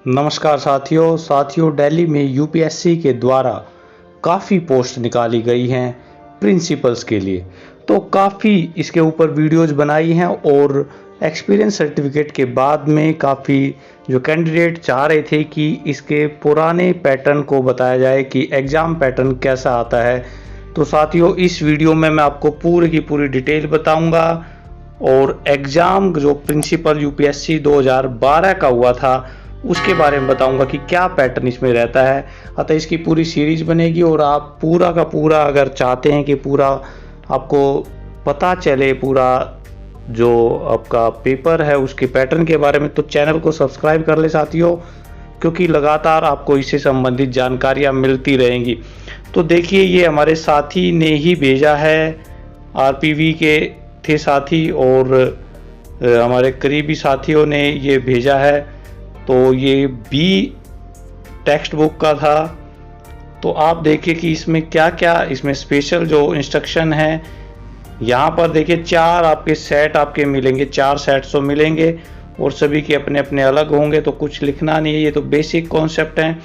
नमस्कार साथियों दिल्ली में यूपीएससी के द्वारा काफ़ी पोस्ट निकाली गई हैं प्रिंसिपल्स के लिए। तो काफ़ी इसके ऊपर वीडियोज़ बनाई हैं और एक्सपीरियंस सर्टिफिकेट के बाद में काफ़ी जो कैंडिडेट चाह रहे थे कि इसके पुराने पैटर्न को बताया जाए कि एग्ज़ाम पैटर्न कैसा आता है। तो साथियों, इस वीडियो में मैं आपको पूरी की पूरी डिटेल बताऊंगा और एग्ज़ाम जो प्रिंसिपल यूपीएससी 2012 का हुआ था उसके बारे में बताऊंगा कि क्या पैटर्न इसमें रहता है। अतः इसकी पूरी सीरीज बनेगी और आप पूरा का पूरा अगर चाहते हैं कि पूरा आपको पता चले पूरा जो आपका पेपर है उसके पैटर्न के बारे में, तो चैनल को सब्सक्राइब कर ले साथियों, क्योंकि लगातार आपको इससे संबंधित जानकारियां मिलती रहेंगी। तो देखिए, ये हमारे साथी ने ही भेजा है, आरपीवी के थे साथी और हमारे करीबी साथियों ने ये भेजा है। तो ये बी टेक्स्ट बुक का था। तो आप देखिए कि इसमें क्या क्या इसमें स्पेशल जो इंस्ट्रक्शन है, यहाँ पर देखिए 4 आपके सेट आपके मिलेंगे, 4 सेट्स तो मिलेंगे और सभी के अपने अपने अलग होंगे, तो कुछ लिखना नहीं है। ये तो बेसिक कॉन्सेप्ट हैं,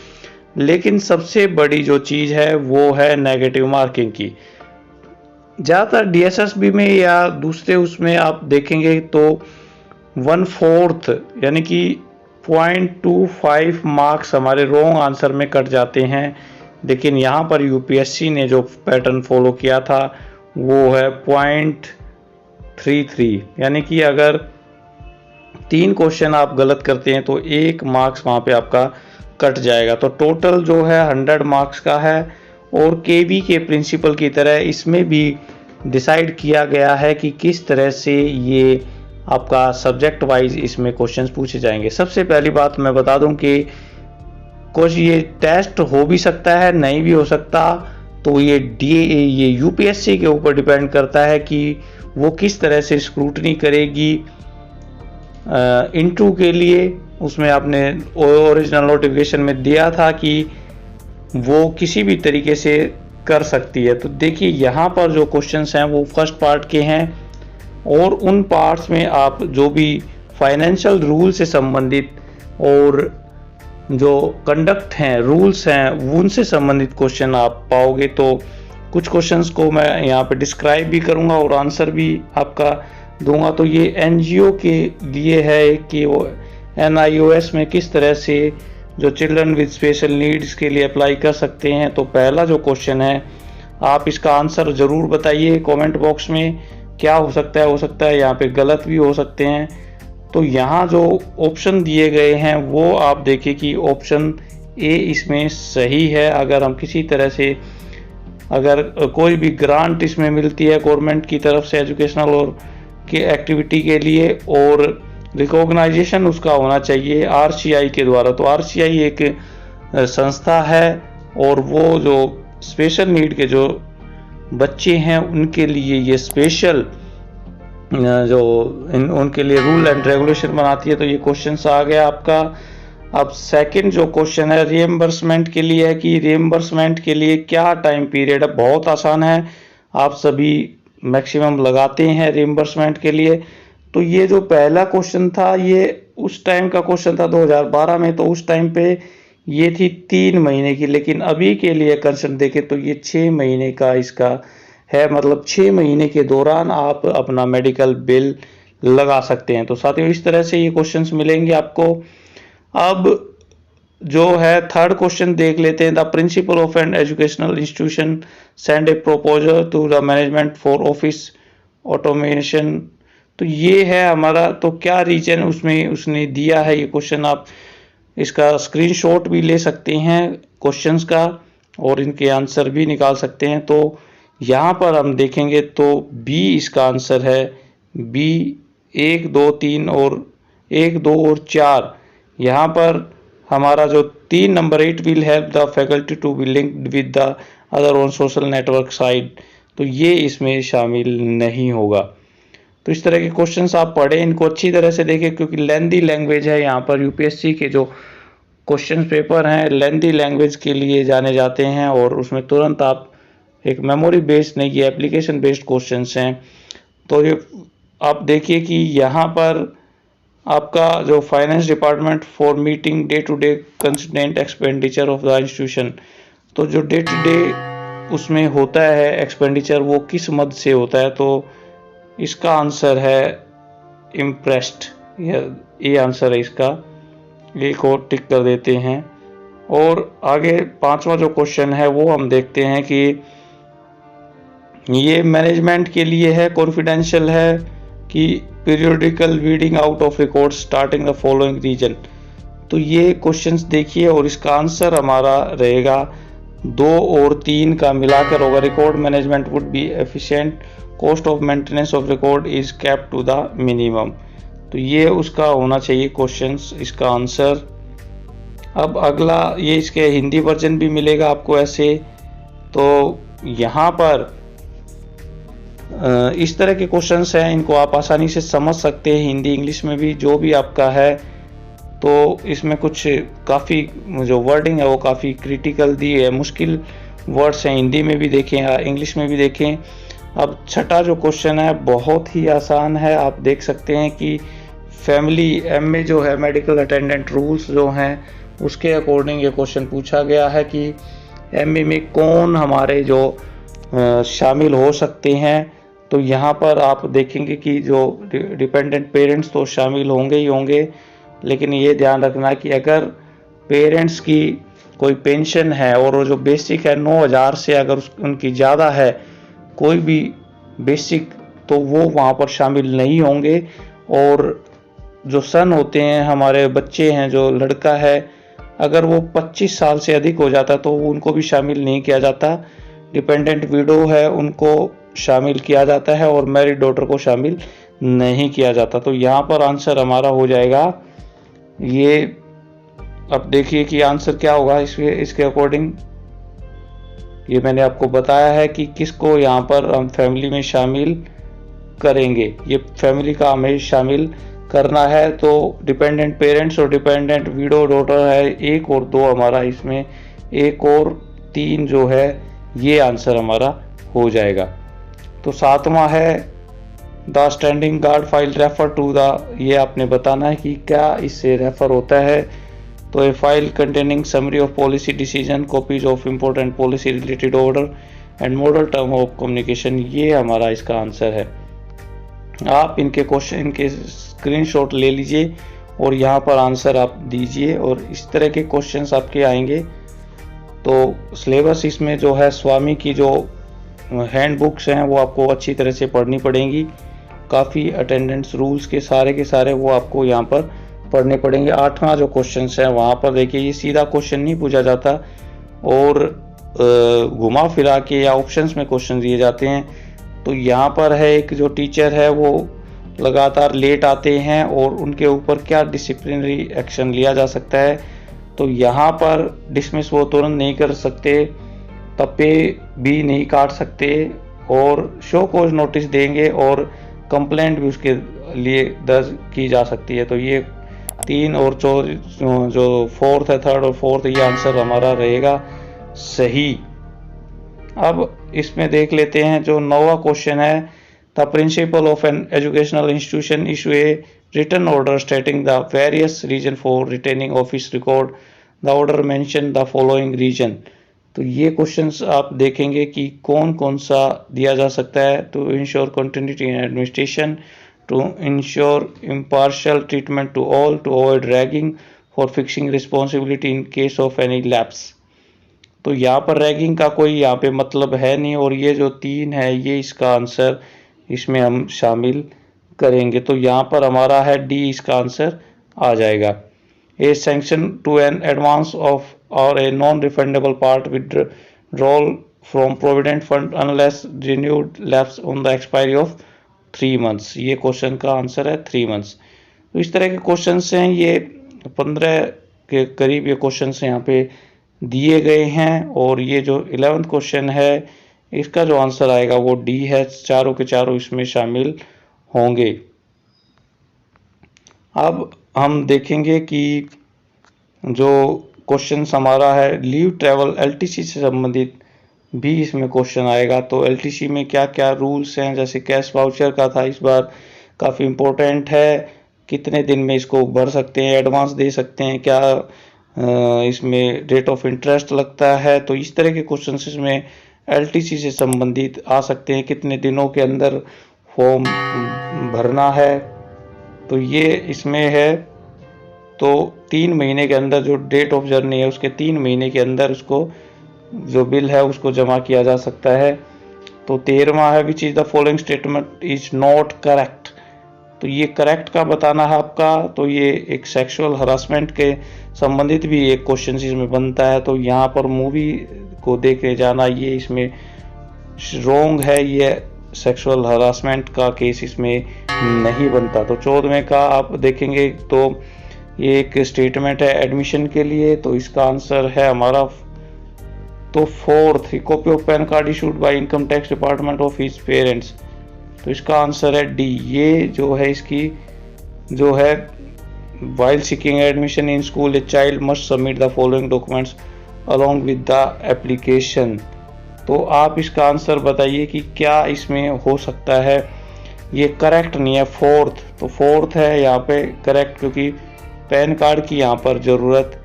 लेकिन सबसे बड़ी जो चीज़ है वो है नेगेटिव मार्किंग की। ज़्यादातर डीएसएसबी में या दूसरे उसमें आप देखेंगे तो 1/4 यानी कि 0.25 मार्क्स हमारे रॉन्ग आंसर में कट जाते हैं। लेकिन यहाँ पर यूपीएससी ने जो पैटर्न फॉलो किया था वो है 0.33, यानी कि अगर 3 क्वेश्चन आप गलत करते हैं तो 1 मार्क्स वहाँ पे आपका कट जाएगा। तो टोटल जो है 100 मार्क्स का है। और केवी के प्रिंसिपल की तरह इसमें भी डिसाइड किया गया है कि किस तरह से ये आपका सब्जेक्ट वाइज इसमें क्वेश्चंस पूछे जाएंगे। सबसे पहली बात मैं बता दूं कि कुछ ये टेस्ट हो भी सकता है, नहीं भी हो सकता। तो ये यूपीएससी के ऊपर डिपेंड करता है कि वो किस तरह से स्क्रूटनी करेगी। इंटरव्यू के लिए उसमें आपने ओरिजिनल नोटिफिकेशन में दिया था कि वो किसी भी तरीके से कर सकती है। तो देखिए, यहाँ पर जो क्वेश्चंस हैं वो फर्स्ट पार्ट के हैं और उन पार्ट्स में आप जो भी फाइनेंशियल रूल से संबंधित और जो कंडक्ट हैं, रूल्स हैं, उनसे संबंधित क्वेश्चन आप पाओगे। तो कुछ क्वेश्चंस को मैं यहाँ पे डिस्क्राइब भी करूँगा और आंसर भी आपका दूंगा। तो ये एनजीओ के लिए है कि वो NIOS में किस तरह से जो चिल्ड्रन विद स्पेशल नीड्स के लिए अप्लाई कर सकते हैं। तो पहला जो क्वेश्चन है, आप इसका आंसर ज़रूर बताइए कमेंट बॉक्स में, क्या हो सकता है यहाँ पे गलत भी हो सकते हैं। तो यहाँ जो ऑप्शन दिए गए हैं वो आप देखिए कि ऑप्शन ए इसमें सही है। अगर हम किसी तरह से अगर कोई भी ग्रांट इसमें मिलती है गवर्नमेंट की तरफ से एजुकेशनल और के एक्टिविटी के लिए और रिकॉग्नाइजेशन उसका होना चाहिए RCI के द्वारा। तो RCI एक संस्था है और वो जो स्पेशल नीड के जो बच्चे हैं उनके लिए ये स्पेशल उनके लिए रूल एंड रेगुलेशन बनाती है। तो ये क्वेश्चन आ गया आपका। अब सेकंड जो क्वेश्चन है रिएम्बर्समेंट के लिए है कि रिएम्बर्समेंट के लिए क्या टाइम पीरियड है। बहुत आसान है, आप सभी मैक्सिमम लगाते हैं रिएम्बर्समेंट के लिए। तो ये जो पहला क्वेश्चन था ये उस टाइम का क्वेश्चन था 2012 में, तो उस टाइम पे ये थी 3 महीने की, लेकिन अभी के लिए कंसर्न देखें तो ये 6 महीने का इसका है। मतलब 6 महीने के दौरान आप अपना मेडिकल बिल लगा सकते हैं। तो साथियों, इस तरह से ये क्वेश्चंस मिलेंगे आपको। अब जो है थर्ड क्वेश्चन देख लेते हैं। The principal of an educational institution send a proposal to the management for office automation. तो ये है हमारा, तो क्या रीजन उसमें उसने दिया है ये क्वेश्चन। आप इसका स्क्रीनशॉट भी ले सकते हैं क्वेश्चंस का और इनके आंसर भी निकाल सकते हैं। तो यहाँ पर हम देखेंगे तो बी इसका आंसर है। बी 1, 2, 3 और 1, 2 और 4। यहाँ पर हमारा जो 3 number 8 will help the faculty to be linked with the other on social network site, तो ये इसमें शामिल नहीं होगा। तो इस तरह के क्वेश्चंस आप पढ़ें, इनको अच्छी तरह से देखें, क्योंकि लेंदी लैंग्वेज है। यहाँ पर यूपीएससी के जो क्वेश्चन पेपर हैं लेंदी लैंग्वेज के लिए जाने जाते हैं और उसमें तुरंत आप एक मेमोरी बेस्ड नहीं, ये एप्लीकेशन बेस्ड क्वेश्चंस हैं। तो ये आप देखिए कि यहाँ पर आपका जो finance department for meeting day to day consistent expenditure of the institution, तो जो डे टू डे उसमें होता है एक्सपेंडिचर वो किस मद से होता है, तो इसका आंसर है इम्प्रेस्ड। ये आंसर है इसका, एक और टिक कर देते हैं। और आगे पांचवा जो क्वेश्चन है वो हम देखते हैं कि ये मैनेजमेंट के लिए है, कॉन्फिडेंशियल है कि periodical reading out of record starting the following reason. तो ये क्वेश्चंस देखिए और इसका आंसर हमारा रहेगा 2 और 3 का मिलाकर होगा। Record management would be efficient, cost of maintenance of record is kept to the minimum. तो ये उसका होना चाहिए क्वेश्चंस, इसका आंसर। अब अगला, ये इसके हिंदी वर्जन भी मिलेगा आपको ऐसे। तो यहाँ पर इस तरह के क्वेश्चंस हैं, इनको आप आसानी से समझ सकते हैं, हिंदी इंग्लिश में भी जो भी आपका है। तो इसमें कुछ काफ़ी जो वर्डिंग है वो काफ़ी क्रिटिकल दी है, मुश्किल वर्ड्स हैं, हिंदी में भी देखें या इंग्लिश में भी देखें। अब छठा जो क्वेश्चन है बहुत ही आसान है, आप देख सकते हैं कि फैमिली एमए जो है मेडिकल अटेंडेंट रूल्स जो हैं उसके अकॉर्डिंग ये क्वेश्चन पूछा गया है कि एमए में कौन हमारे जो शामिल हो सकते हैं। तो यहाँ पर आप देखेंगे कि जो डिपेंडेंट पेरेंट्स तो शामिल होंगे ही होंगे, लेकिन ये ध्यान रखना कि अगर पेरेंट्स की कोई पेंशन है और वो जो बेसिक है 9,000 से अगर उनकी ज़्यादा है कोई भी बेसिक, तो वो वहाँ पर शामिल नहीं होंगे। और जो सन होते हैं, हमारे बच्चे हैं, जो लड़का है, अगर वो 25 साल से अधिक हो जाता तो उनको भी शामिल नहीं किया जाता। डिपेंडेंट विडो है उनको शामिल किया जाता है और मैरिड डॉटर को शामिल नहीं किया जाता। तो यहाँ पर आंसर हमारा हो जाएगा ये। अब देखिए कि आंसर क्या होगा इसके अकॉर्डिंग। ये मैंने आपको बताया है कि किसको यहाँ पर हम फैमिली में शामिल करेंगे, ये फैमिली का हमें शामिल करना है। तो डिपेंडेंट पेरेंट्स और डिपेंडेंट विडो डॉटर है 1 और 2 हमारा, इसमें 1 और 3 जो है ये आंसर हमारा हो जाएगा। तो 7वां है the standing guard file refer to the, ये आपने बताना है कि क्या इससे रेफर होता है। तो a file containing summary of policy decision, copies of important policy related order and model term of communication, ये हमारा इसका आंसर है। आप इनके क्वेश्चन, इनके स्क्रीनशॉट ले लीजिए और यहाँ पर आंसर आप दीजिए और इस तरह के क्वेश्चंस आपके आएंगे। तो सिलेबस इसमें जो है स्वामी की जो हैंड बुक्स हैं वो आपको अच्छी तरह से पढ़नी पड़ेंगी। काफ़ी अटेंडेंस रूल्स के सारे वो आपको यहाँ पर पढ़ने पड़ेंगे। 8वां जो क्वेश्चन है वहाँ पर देखिए, ये सीधा क्वेश्चन नहीं पूछा जाता और घुमा फिरा के या ऑप्शंस में क्वेश्चन दिए जाते हैं। तो यहाँ पर है एक जो टीचर है वो लगातार लेट आते हैं और उनके ऊपर क्या डिसिप्लिनरी एक्शन लिया जा सकता है। तो यहाँ पर डिसमिस वो तुरंत नहीं कर सकते, तप्पे भी नहीं काट सकते और शो कॉज नोटिस देंगे और कंप्लेंट भी उसके लिए दर्ज की जा सकती है। तो ये 3 और जो 4th है, 3rd और 4th, ये आंसर हमारा रहेगा सही। अब इसमें देख लेते हैं जो 9वां क्वेश्चन है, the principal of an educational institution issue a written order stating the various reason for retaining office record, the order mention the following reason. तो ये क्वेश्चंस आप देखेंगे कि कौन कौन सा दिया जा सकता है। To ensure continuity in administration, to ensure impartial treatment to all, to avoid ragging, for fixing responsibility in case of any lapse. तो यहाँ पर रैगिंग का कोई यहाँ पे मतलब है नहीं और ये जो 3 है ये इसका आंसर इसमें हम शामिल करेंगे। तो यहाँ पर हमारा है डी, इसका आंसर आ जाएगा। A sanction to an advance of और a non refundable part withdrawal from provident fund unless renewed lapse on the expiry of 3 months। ये क्वेश्चन का आंसर है 3 months। तो इस तरह के क्वेश्चन हैं, ये 15 के करीब ये क्वेश्चन यहाँ पे दिए गए हैं और ये जो 11th क्वेश्चन है इसका जो आंसर आएगा वो डी है, चारों के चारों इसमें शामिल होंगे। अब हम देखेंगे कि जो क्वेश्चन हमारा है लीव ट्रैवल एलटीसी से संबंधित भी इसमें क्वेश्चन आएगा। तो एलटीसी में क्या क्या रूल्स हैं, जैसे कैश वाउचर का था इस बार, काफ़ी इम्पोर्टेंट है। कितने दिन में इसको भर सकते हैं, एडवांस दे सकते हैं, क्या इसमें रेट ऑफ इंटरेस्ट लगता है। तो इस तरह के क्वेश्चन इसमें एलटीसी से संबंधित आ सकते हैं। कितने दिनों के अंदर फॉर्म भरना है, तो ये इसमें है। तो 3 महीने के अंदर जो डेट ऑफ जर्नी है उसके 3 महीने के अंदर उसको जो बिल है उसको जमा किया जा सकता है। तो 13वां है which is the following statement is not correct. तो ये करेक्ट का बताना है आपका। तो ये एक सेक्सुअल हरासमेंट के संबंधित भी एक क्वेश्चन इसमें बनता है। तो यहाँ पर मूवी को देखे जाना ये इसमें रॉन्ग है, ये सेक्सुअल हरासमेंट का केस इसमें नहीं बनता। तो 14वें का आप देखेंगे तो ये एक स्टेटमेंट है एडमिशन के लिए। तो इसका आंसर है हमारा तो 4th copy of pan card issued by income tax department of his parents. तो इसका आंसर है डी। ये जो है इसकी जो है while seeking admission in school a child must submit the following documents along with the application. तो आप इसका आंसर बताइए कि क्या इसमें हो सकता है। ये करेक्ट नहीं है, 4th। तो 4th है यहाँ पे करेक्ट, क्योंकि पैन कार्ड की यहाँ पर ज़रूरत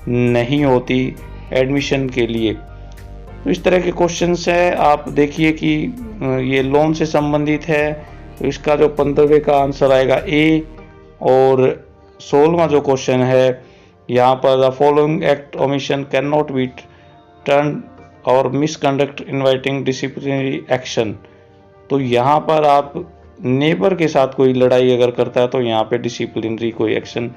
नहीं होती एडमिशन के लिए। तो इस तरह के क्वेश्चंस है। आप देखिए कि ये लोन से संबंधित है। तो इसका जो 15वें का आंसर आएगा ए। और 16वां जो क्वेश्चन है यहाँ पर the following act omission can not be turn और मिसकंडक्ट इनवाइटिंग डिसिप्लिनरी एक्शन। तो यहाँ पर आप नेबर के साथ कोई लड़ाई अगर करता है तो यहाँ पे डिसिप्लिनरी कोई एक्शन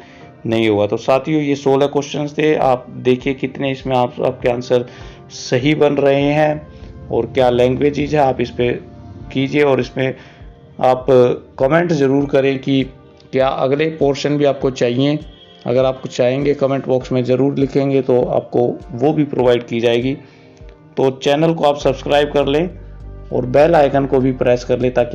नहीं होगा। तो साथियों ये 16 क्वेश्चंस थे। आप देखिए कितने इसमें आपके आंसर सही बन रहे हैं और क्या लैंग्वेजेज है आप इस पे कीजिए। और इसमें आप कमेंट ज़रूर करें कि क्या अगले पोर्शन भी आपको चाहिए। अगर आप कुछ चाहेंगे कमेंट बॉक्स में ज़रूर लिखेंगे तो आपको वो भी प्रोवाइड की जाएगी। तो चैनल को आप सब्सक्राइब कर लें और बेल आइकन को भी प्रेस कर लें ताकि